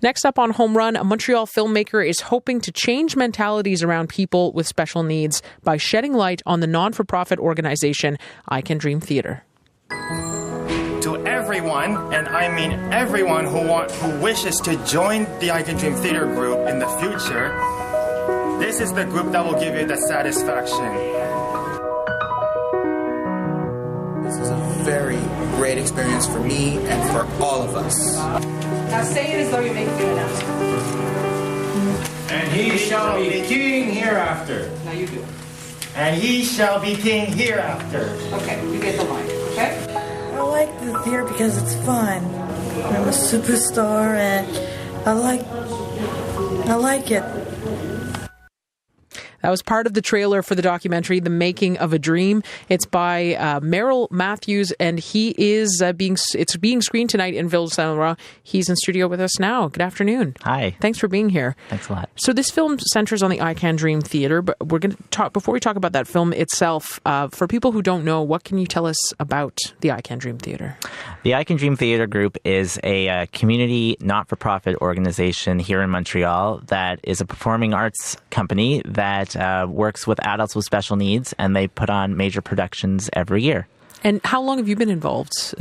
Next up on Home Run, a Montreal filmmaker is hoping to change mentalities around people with special needs by shedding light on the non-for-profit organization I Can Dream Theatre. To everyone, and I mean everyone who wishes to join the I Can Dream Theatre group in the future, this is the group that will give you the satisfaction. This is a very great experience for me and for all of us. Now say it as though you're making an announcement. And he shall be king hereafter. Now you do it. And he shall be king hereafter. Okay, you get the line, okay? I like the theater because it's fun. I'm a superstar and I like it. That was part of the trailer for the documentary, The Making of a Dream. It's by Merrill Matthews, and he is it's being screened tonight in Ville Saint Laurent. He's in studio with us now. Good afternoon. Hi. Thanks for being here. Thanks a lot. So this film centers on the I Can Dream Theatre, but we're going to talk, before we talk about that film itself, for people who don't know, what can you tell us about the I Can Dream Theatre? The I Can Dream Theatre Group is a community not-for-profit organization here in Montreal that is a performing arts company that works with adults with special needs, and they put on major productions every year. And how long have you been involved?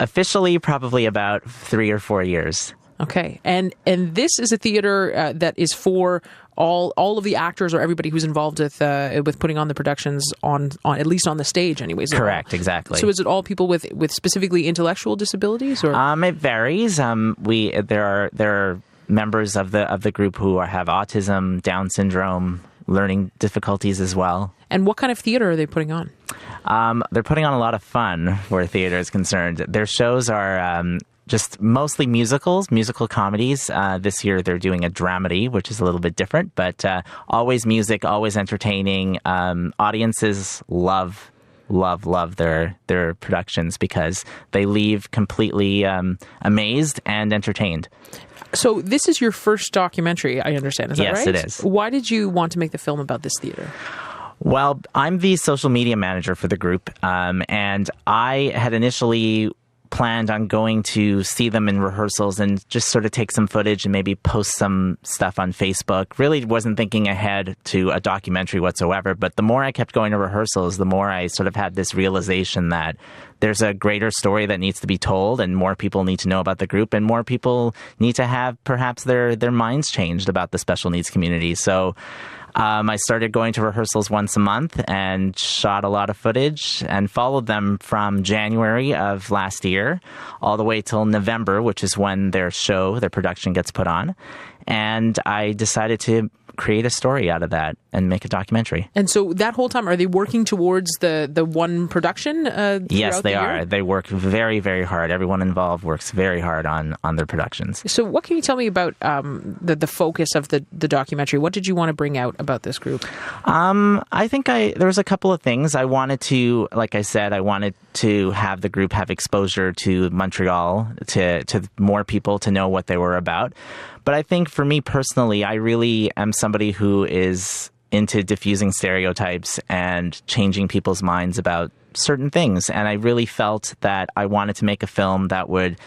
Officially, probably about 3 or 4 years. Okay. And this is a theater that is for all of the actors or everybody who's involved with putting on the productions on at least on the stage anyways. Correct, exactly. So is it all people with specifically intellectual disabilities, or? It varies. There are members of the group who have autism, Down syndrome, learning difficulties as well. And what kind of theater are they putting on? They're putting on a lot of fun where theater is concerned. Their shows are just mostly musical comedies. This year they're doing a dramedy, which is a little bit different, but always music, always entertaining. Audiences love their productions because they leave completely amazed and entertained. So this is your first documentary, I understand. Is that right? Yes, it is. Why did you want to make the film about this theater? Well, I'm the social media manager for the group, and I had initially planned on going to see them in rehearsals and just sort of take some footage and maybe post some stuff on Facebook. Really wasn't thinking ahead to a documentary whatsoever, but the more I kept going to rehearsals, the more I sort of had this realization that there's a greater story that needs to be told, and more people need to know about the group, and more people need to have perhaps their minds changed about the special needs community. So I started going to rehearsals once a month and shot a lot of footage and followed them from January of last year all the way till November, which is when their production gets put on. And I decided to create a story out of that and make a documentary. And so that whole time, are they working towards the one production? Yes, they are. They work very, very hard. Everyone involved works very hard on their productions. So what can you tell me about the focus of the documentary? What did you want to bring out about this group? I think there was a couple of things. I wanted to, like I said, I wanted to have the group have exposure to Montreal, to more people to know what they were about. But I think for me personally, I really am somebody who is into diffusing stereotypes and changing people's minds about certain things. And I really felt that I wanted to make a film that would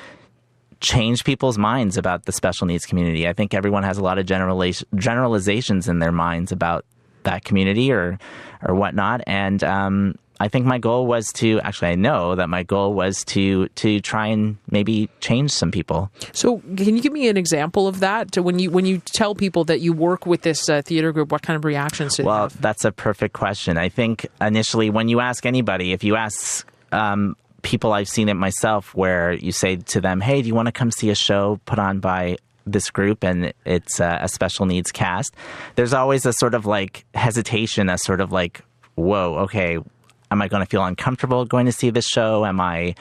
change people's minds about the special needs community. I think everyone has a lot of generalizations in their minds about that community or whatnot. And I think my goal was I know that my goal was to try and maybe change some people. So can you give me an example of that? When you tell people that you work with this theater group, what kind of reactions do you have? Well, that's a perfect question. I think initially when you ask anybody, if you ask people, I've seen it myself, where you say to them, hey, do you want to come see a show put on by this group, and it's a special needs cast? There's always a sort of like hesitation, a sort of like, whoa, okay, am I going to feel uncomfortable going to see this show? Am I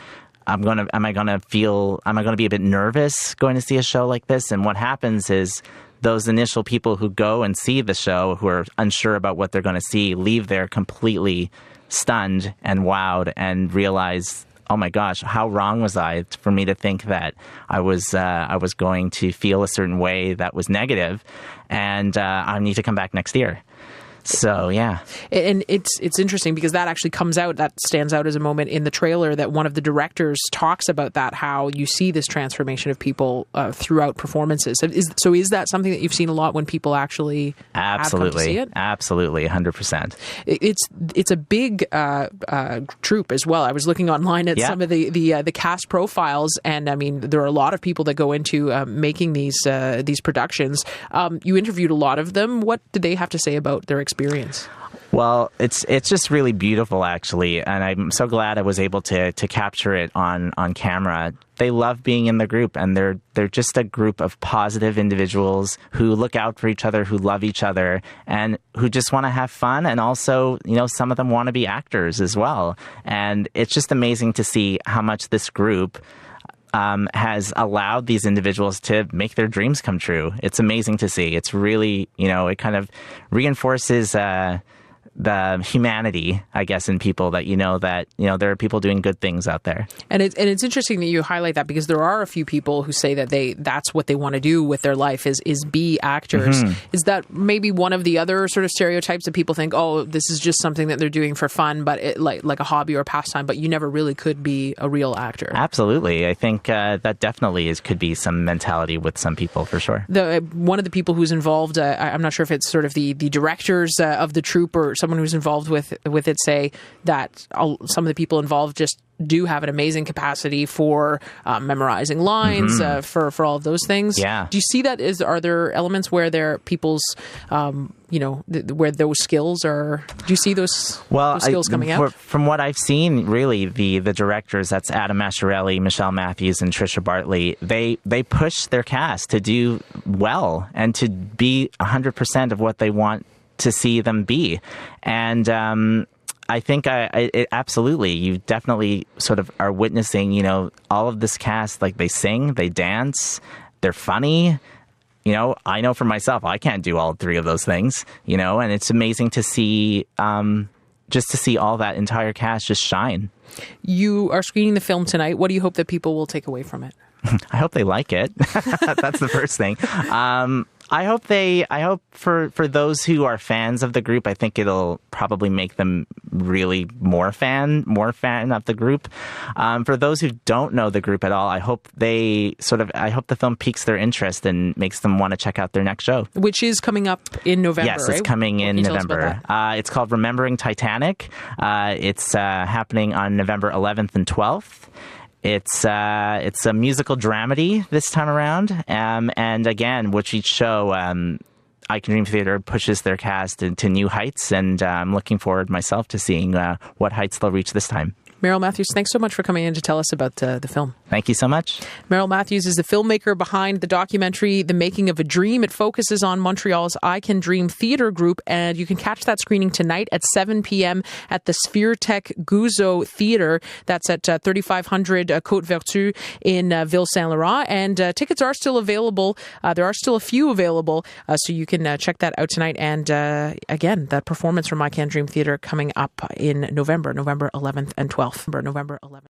going to be a bit nervous going to see a show like this? And what happens is those initial people who go and see the show, who are unsure about what they're going to see, leave there completely stunned and wowed and realize, oh my gosh, how wrong was I for me to think that I was going to feel a certain way that was negative, and I need to come back next year. So, yeah. And it's interesting because that actually that stands out as a moment in the trailer that one of the directors talks about that, how you see this transformation of people throughout performances. So is that something that you've seen a lot when people actually have come to see it? Absolutely, 100%. It's a big troupe as well. I was looking online at some of the cast profiles, and I mean, there are a lot of people that go into making these productions. You interviewed a lot of them. What did they have to say about their experience? Well, it's just really beautiful, actually, and I'm so glad I was able to capture it on camera. They love being in the group, and they're just a group of positive individuals who look out for each other, who love each other, and who just want to have fun. And also, some of them want to be actors as well. And it's just amazing to see how much this group has allowed these individuals to make their dreams come true. It's amazing to see. It's really, it kind of reinforces the humanity, I guess, in people, that there are people doing good things out there. And it's interesting that you highlight that, because there are a few people who say that that's what they want to do with their life is be actors. Mm-hmm. Is that maybe one of the other sort of stereotypes that people think, oh, this is just something that they're doing for fun, but like a hobby or a pastime, but you never really could be a real actor? Absolutely. I think that definitely could be some mentality with some people, for sure. One of the people who's involved, I'm not sure if it's sort of the directors of the troupe or someone who's involved with it, say that some of the people involved just do have an amazing capacity for memorizing lines, for all of those things. Yeah. Do you see that? Are there elements where there people's, where those skills are? Do you see those skills coming out? From what I've seen, really, the directors, that's Adam Masciarelli, Michelle Matthews, and Trisha Bartley, they push their cast to do well and to be 100% of what they want to see them be. And I think absolutely, you definitely sort of are witnessing, all of this cast, like they sing, they dance, they're funny. I know for myself, I can't do all three of those things, and it's amazing to see, just to see all that entire cast just shine. You are screening the film tonight. What do you hope that people will take away from it? I hope they like it. That's the first thing. I hope for those who are fans of the group, I think it'll probably make them really more fan of the group. For those who don't know the group at all, I hope the film piques their interest and makes them want to check out their next show. Which is coming up in November, yes, right? It's coming in November. It's called Remembering Titanic. It's happening on November 11th and 12th. It's a musical dramedy this time around, and again, which each show, I Can Dream Theater pushes their cast into new heights, and I'm looking forward myself to seeing what heights they'll reach this time. Merrill Matthews, thanks so much for coming in to tell us about the film. Thank you so much. Merrill Matthews is the filmmaker behind the documentary The Making of a Dream. It focuses on Montreal's I Can Dream Theater Group, and you can catch that screening tonight at 7 p.m. at the Spheretech Gouzeau Theater. That's at 3500 Côte Vertu in Ville-Saint-Laurent, and tickets are still available. There are still a few available, so you can check that out tonight. And again, that performance from I Can Dream Theater coming up in November 11th and 12th. November 11th.